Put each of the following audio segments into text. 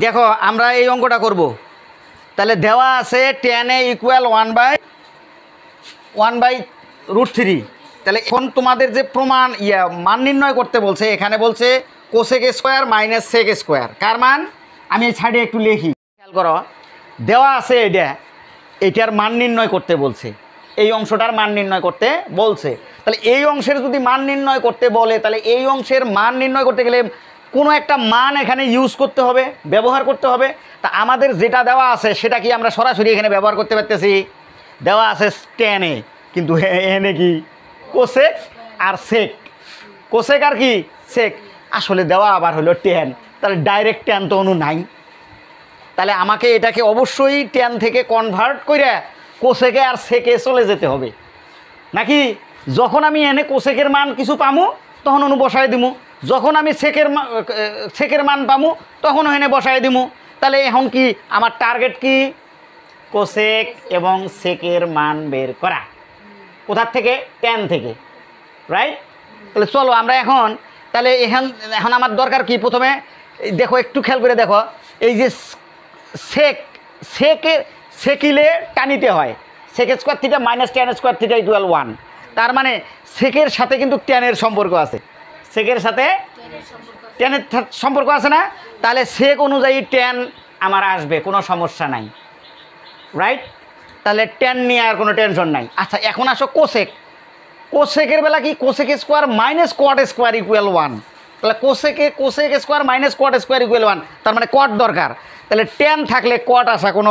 দেখো আমরা এই অঙ্কটা করব। তাহলে দেওয়া আছে tan a ইকুয়াল 1/√3। তাহলে এখন তোমাদের যে প্রমাণ মান নির্ণয় করতে বলছে, এখানে বলছে cosec square minus sec square. কার মান? আমি এই সাইডে একটু লিখি, খেয়াল করো। দেওয়া আছে এটার মান নির্ণয় করতে বলছে, এই অংশটার মান নির্ণয় করতে বলছে। তাহলে এই অংশের যদি মান নির্ণয় করতে বলে, তাহলে এই অংশের মান নির্ণয় করতে গেলে কোনো একটা মান এখানে ইউজ করতে হবে, ব্যবহার করতে হবে। তা আমাদের যেটা দেওয়া আছে সেটা কি আমরা সরাসরি এখানে ব্যবহার করতে পারতেছি? দেওয়া আছে tan a, কিন্তু এনে কি কোসেক আর সেক, কোসেক আর কি সেক। আসলে দেওয়া আবার হলো tan, তাহলে ডাইরেক্ট tan তো অনু নাই। তাহলে আমাকে এটাকে অবশ্যই tan থেকে কনভার্ট করে কোসেকে আর সেকে চলে যেতে হবে, নাকি? যখন আমি এনে কোসেকের মান কিছু পামু তখন অনু বসায় দিমু, যখন আমি সেকের মান পামু তখন এনে বসায় দিমু। তাহলে এখন কি আমার টার্গেট কি? কোসেক এবং সেকের মান বের করা। কোথার থেকে? tan থেকে, রাইট? তাহলে চলো আমরা এখন তাহলে এখন আমার দরকার কি? প্রথমে দেখো, একটু খেয়াল করে দেখো, এই যে সেকিলে টানিতে হয় sec square theta minus tan square theta equal 1। তার মানে সেকের সাথে কিন্তু ট্যানের সম্পর্ক আছে, সেকের সাথে ট্যানের সম্পর্ক আছে না? তাহলে সেক অনুযায়ী ট্যান আমার আসবে, কোনো সমস্যা নাই, রাইট? তাহলে ট্যান নিয়ে আর কোনো টেনশন নাই। আচ্ছা, এখন আসো কোসেক। কোসেকের বেলা কি? Cosec square minus কোয়াট square equal 1। তাহলে cosec square minus কোয়াট square equal 1, তার মানে কোয়াট দরকার। তাহলে ট্যান থাকলে কোয়াট আসা কোনো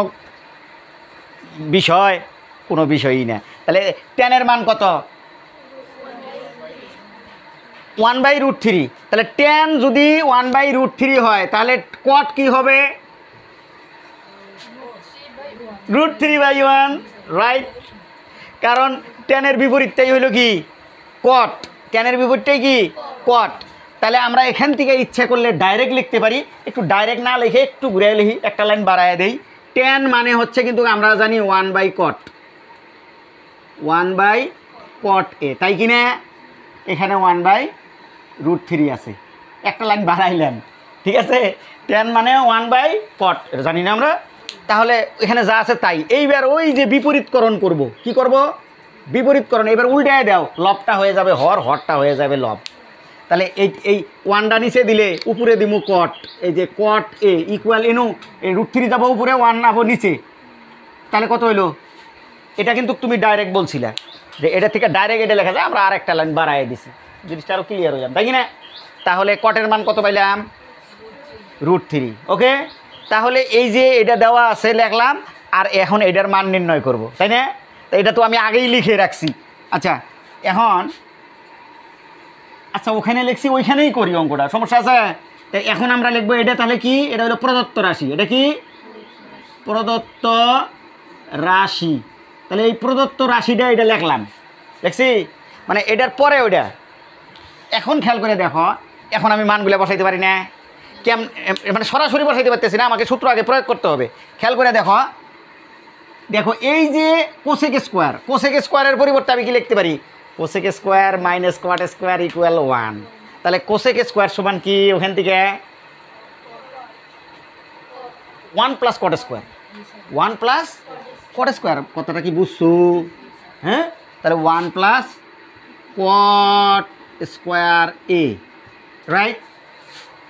বিষয়ই না। তাহলে ট্যানের মান কত? 1/√3। তাহলে ট্যান যদি 1/√3 হয় তাহলে কোয়াট কি হবে? √3/1, রাইট? কারণ ট্যানের বিপরীতটাই হলো কি? কট। ট্যানের বিপরীতটাই কি? কট। তাহলে আমরা এখান থেকে ইচ্ছা করলে ডাইরেক্ট লিখতে পারি, একটু ডাইরেক্ট না লিখে একটু ঘুরে লিখি, একটা লাইন বাড়ায় দেই। ট্যান মানে হচ্ছে কিন্তু আমরা জানি 1/cot, 1/cot a, তাই কি না? এখানে 1/√3 আছে, একটা লাইন বাড়াইলাম, ঠিক আছে? ট্যান মানে 1/cot, এটা জানি না আমরা। তাহলে এখানে যা আছে তাই। এইবার ওই যে বিপরীতকরণ করব, কি করব? বিপরীতকরণ। এবার উল্টায় দাও, লবটা হয়ে যাবে হর, হরটা হয়ে যাবে লব। তাহলে এই ওয়ানটা নিচে দিলে উপরে দিমু কট, এই যে কট এ ইকুয়াল এনু, এই √3 যাবো উপরে, 1 যাবো নিচে। তাহলে কত হইলো? এটা কিন্তু তুমি ডাইরেক্ট বলছিলে যে এটা থেকে ডাইরেক্ট এটা লেখা যায়, আমরা আর একটা লাইন বাড়াই দিছি, জিনিসটা আরও ক্লিয়ার হয়ে যাবে, তাই কি না? তাহলে কটের মান কত পাইলাম? √3। ওকে, তাহলে এই যে এটা দেওয়া আছে লিখলাম, আর এখন এটার মান নির্ণয় করব, তাই না? তো এটা তো আমি আগেই লিখে রাখছি। আচ্ছা ওখানে লিখছি, ওইখানেই করি অঙ্কটা, সমস্যা আছে? তো এখন আমরা লিখবো এটা, তাহলে কি? এটা হলো প্রদত্ত রাশি। এটা কি? প্রদত্ত রাশি। তাহলে এই প্রদত্ত রাশিটা এটা লিখলাম, লিখছি মানে এটার পরে ওইটা। এখন খেয়াল করে দেখো, এখন আমি মানগুলো বসাইতে পারি না, মানে সরাসরি বসাইতে পারতেছি না, আমাকে সূত্র আগে প্রয়োগ করতে হবে। খেয়াল করে দেখো, এই যে কোসেক স্কোয়ারের পরিবর্তে আমি কি লিখতে পারি? Cosec square minus কোয়াট square equal 1। তাহলে কোসেক স্কোয়ার সমান কি? ওখান থেকে 1 + কোয়াট স্কোয়ার, 1 + কোয়াট স্কোয়ার। কতটা কি বুঝছো? হ্যাঁ, তাহলে 1 + কোয়াট স্কোয়ার এ, রাইট?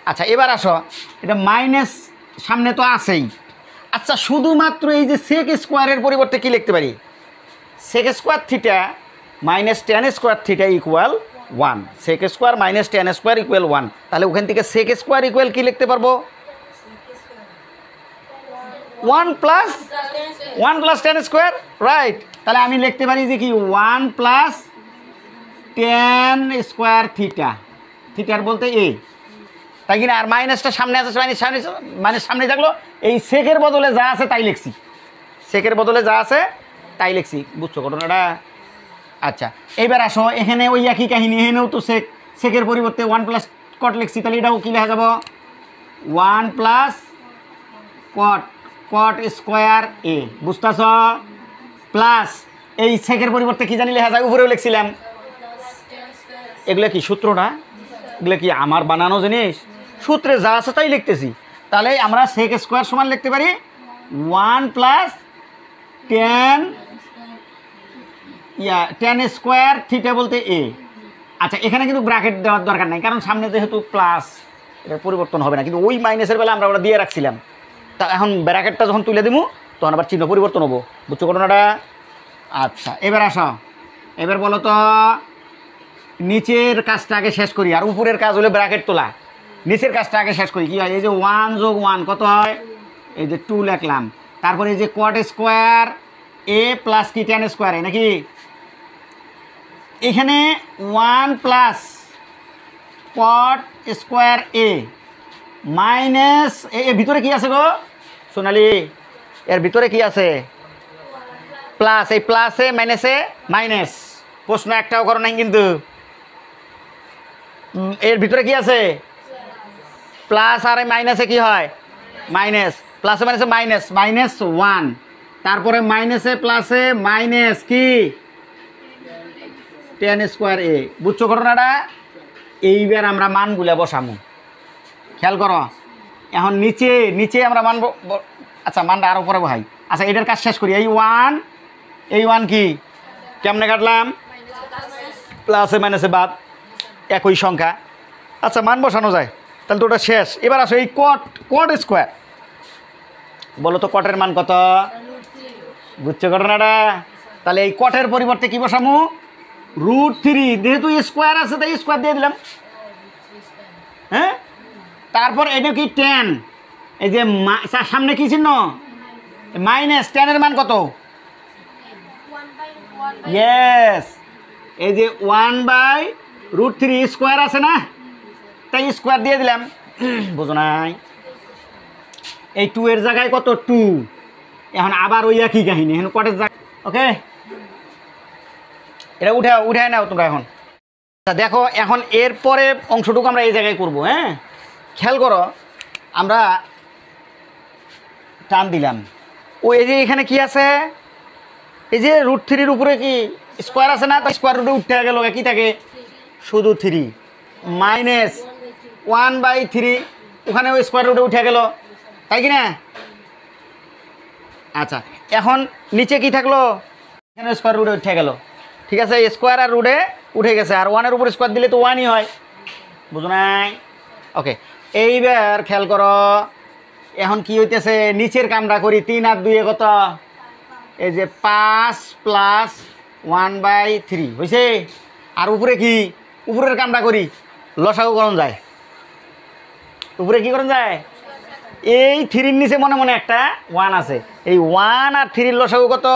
আচ্ছা, এবার আসো, এটা মাইনাস সামনে তো আছেই। আচ্ছা, শুধুমাত্র এই যে সেক স্কোয়ারের পরিবর্তে কি লিখতে পারি? Sec square theta minus tan square theta equal 1। Sec square minus tan square equal 1। তাহলে ওখান থেকে সেক স্কোয়ার ইকুয়াল কি লিখতে পারবো? 1 + tan স্কোয়ার, রাইট? তাহলে আমি লিখতে পারি যে কি 1 + tan স্কোয়ার থিটা, থিটার বলতে এ, তাই কিনা? আর মাইনাসটা সামনে আছে, মানে সামনে থাকলো। এই সেকের বদলে যা আছে তাই লিখছি, সেকের বদলে যা আছে তাই লিখছি, বুঝছো ঘটনাটা? আচ্ছা, এইবার আসো, এখানে ওই একই কাহিনী, এখানেও তো সেকের পরিবর্তে 1 + কট লিখছি, তাহলে এটাও কি লেখা যাব? 1 + কট স্কোয়ার এ, বুঝতেছ? প্লাস এই সেকের পরিবর্তে কি জানি লেখা যায়, উপরেও লিখছিলাম। এগুলো কি সূত্র না? এগুলো কি আমার বানানো জিনিস? সূত্রে যা আছে তাই লিখতেছি। তাহলে আমরা সেক স্কোয়ার সমান লিখতে পারি 1 প্লাস 10 10 স্কোয়ার থিটা বলতে এ। আচ্ছা, এখানে কিন্তু ব্র্যাকেট দেওয়ার দরকার নাই, কারণ সামনে যেহেতু প্লাস, এটা পরিবর্তন হবে না। কিন্তু ওই মাইনাসের বেলা আমরা ওটা দিয়ে রাখছিলাম, তা এখন ব্র্যাকেটটা যখন তুলে দিব তখন আবার চিহ্ন পরিবর্তন হবো। বুঝছো ঘটনাটা? আচ্ছা, এবার আসো, এবার বলো তো নিচের কাজটা আগে শেষ করি, আর উপরের কাজ হলে ব্র্যাকেট তোলা। নিচের কাজটা আগে শেষ করি। কী হয়? এই যে 1 যোগ 1 কত হয়? এই যে 2 লিখলাম। তারপরে এই যে কট স্কোয়ার এ প্লাস কি tan স্কোয়ার এ নাকি? এখানে 1 প্লাস কট স্কোয়ার এ মাইনাস এর ভিতরে কি আছে গো সোনালি? এর ভিতরে কি আছে? প্লাস। এই প্লাসে মাইনাসে মাইনাস। প্রশ্ন একটাও করো নাই কিন্তু। এর ভিতরে কি আছে? প্লাস, আর এই মাইনাসে কি হয়? মাইনাস। প্লাসে মাইনাসে মাইনাস, মাইনাস 1। তারপরে মাইনাসে প্লাসে মাইনাস কি tan স্কোয়ার এ। বুঝছো ঘটনাটা? এইবার আমরা মানগুলা বসামো। খেয়াল করো, এখন নিচে নিচে আমরা মান, আচ্ছা মানটা আরও পরে ভাই। আচ্ছা, এটার কাজ শেষ করি। এই 1 কি কেমনে কাটলাম? প্লাসে মাইনাসে বাদ, একই সংখ্যা। আচ্ছা, মান বসানো যায়, তাহলে তো ওটা শেষ। এবার আসো এই কট স্কোয়ার, বলো তো কটের মান কত? বুঝছো ঘটনাটা? তাহলে এই কটের পরিবর্তে কি বসামু? √3। যেহেতু স্কোয়ার আছে তাই স্কোয়ার দিয়ে দিলাম। হ্যাঁ, তারপর এটা কি 10, এই যে সামনে কি চিহ্ন? মাইনাস। 10 এর মান কত? ইয়েস, এই যে 1/√3 স্কোয়ার আছে না, তাই স্কোয়ার দিয়ে দিলাম। বুঝো নাই? এই 2 এর জায়গায় কত? 2। এখন আবার ওই একই কাহিনী, এখন কটের জায়গায়। ওকে, এটা উঠায় নাও তোমরা এখন। দেখো, এখন এরপরে অংশটুকু আমরা এই জায়গায় করবো। হ্যাঁ, খেয়াল করো, আমরা টান দিলাম। ও এই যে এখানে কি আছে? এই যে √3 উপরে কি স্কোয়ার আছে না, তো স্কোয়ার রুটে উঠতে গেল কি থাকে? শুধু 3 মাইনাস 1/3, ওখানে ওই স্কোয়ার রুটে উঠে গেল, তাই কি না? আচ্ছা, এখন নিচে কি থাকলো? এখানে স্কোয়ার রুটে উঠে গেল। ঠিক আছে, স্কোয়ার আর রুটে উঠে গেছে, আর 1-এর উপর স্কোয়ার দিলে তো 1ই হয়। বুঝো নাই? ওকে, এইবার খেয়াল করো, এখন কি হইতেছে? নিচের কামটা করি। 3 আর 2 কত? এই যে 5 প্লাস 1/3 হয়েছে। আর উপরে কি? উপরের কামটা করি, লসাগু করণ যায়। উপরে কি করণ যায়? এই 3-র নিচে মনে মনে একটা 1 আছে। এই 1 আর 3-র লসাগু কত?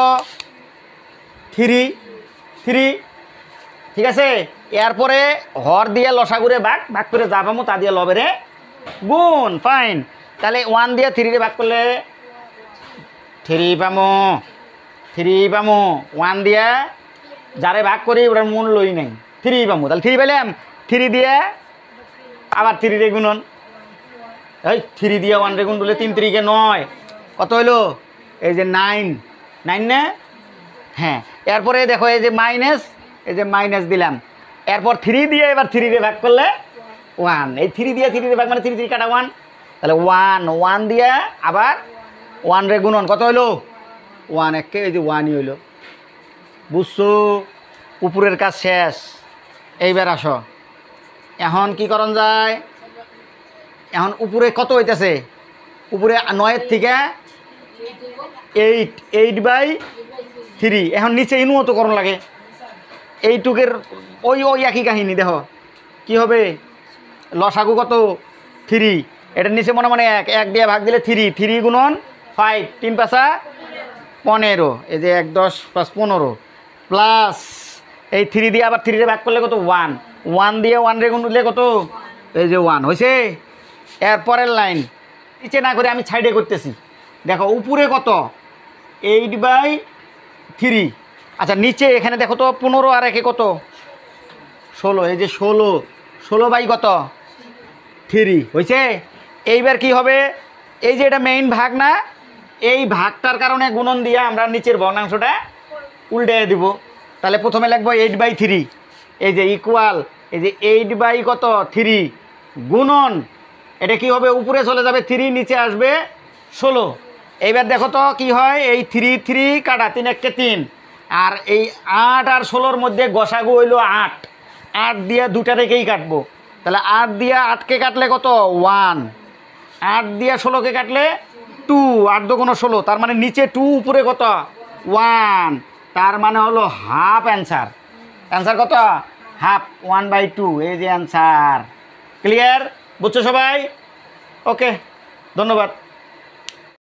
3। ঠিক আছে, এরপরে হর দিয়ে লসাগুরে ভাগ করে যা পামো তা দিয়ে লবেরে গুণ। ফাইন। তাহলে 1 দিয়ে 3 ভাগ করলে 3 পামো। 1 দিয়ে যারে ভাগ করি ওটার মূল্যই নেই, 3 পামো। তাহলে 3 পেলাম। 3 দিয়ে আবার 3 রে গুণন। এই 3 দিয়ে 1 রে গুণ করলে 3 3 9 কত হইলো? এই যে 9 না? হ্যাঁ, এরপরে দেখো এই যে মাইনাস, এই যে মাইনাস দিলাম। এরপর 3 দিয়ে এবার 3 রে ভাগ করলে 1। এই 3 দিয়ে 3 রে ভাগ মানে 3 3 কাটা 1, তাহলে 1 দিয়ে আবার 1 রে গুণন কত হইলো? 1 একে, এই যে 1ই হইলো। বুঝছো? উপরের কাজ শেষ। এইবার আসো, এখন কি করণ যায়? এখন উপরে কত হইতেছে? উপরে 9-এর থেকে 8/3। এখন নিচে ইনুও তো করণ লাগে। এইটুকের ওই একই কাহিনী। দেখো কি হবে? লসাগু কত? 3। এটার নিচে মনে মনে 1 দিয়ে ভাগ দিলে 3 গুণন 5, 3 5 15। এই যে 1 10 5 15 প্লাস এই 3 দিয়ে আবার 3 রে ভাগ করলে কত? 1 দিয়ে 1 রে গুণ দিলে কত? এই যে 1 হয়েছে। এরপরের লাইন নিচে না করে আমি সাইডে করতেছি। দেখো উপরে কত? 8/3। আচ্ছা, নিচে এখানে দেখো তো 15 আর 1 কত? 16। এই যে 16 বাই কত? 3 হয়েছে। এইবার কি হবে? এই যে এটা মেইন ভাগ না, এই ভাগটার কারণে গুণন দিয়ে আমরা নিচের ভগ্নাংশটা উল্টে দিব। তাহলে প্রথমে লিখবো 8/3, এই যে ইকুয়াল, এই যে 8 বাই কত? 3 গুণন এটা কি হবে, উপরে চলে যাবে 3, নিচে আসবে 16। এইবার দেখো তো কি হয়, এই 3 3 কাটা 3 1 3, আর এই 8 আর 16-র মধ্যে গসাগু হইল 8। 8 দিয়ে দুটা রেখেই কাটবো, তাহলে 8 দিয়ে 8কে কাটলে কত 1, 8 দিয়ে 16কে কাটলে 2, 8 দুগুণ 16, তার মানে নিচে 2 উপরে কত 1, তার মানে হলো হাফ অ্যান্সার। অ্যান্সার কত হাফ, 1/2, এই যে অ্যান্সার। ক্লিয়ার, বুঝছো সবাই? ওকে, ধন্যবাদ।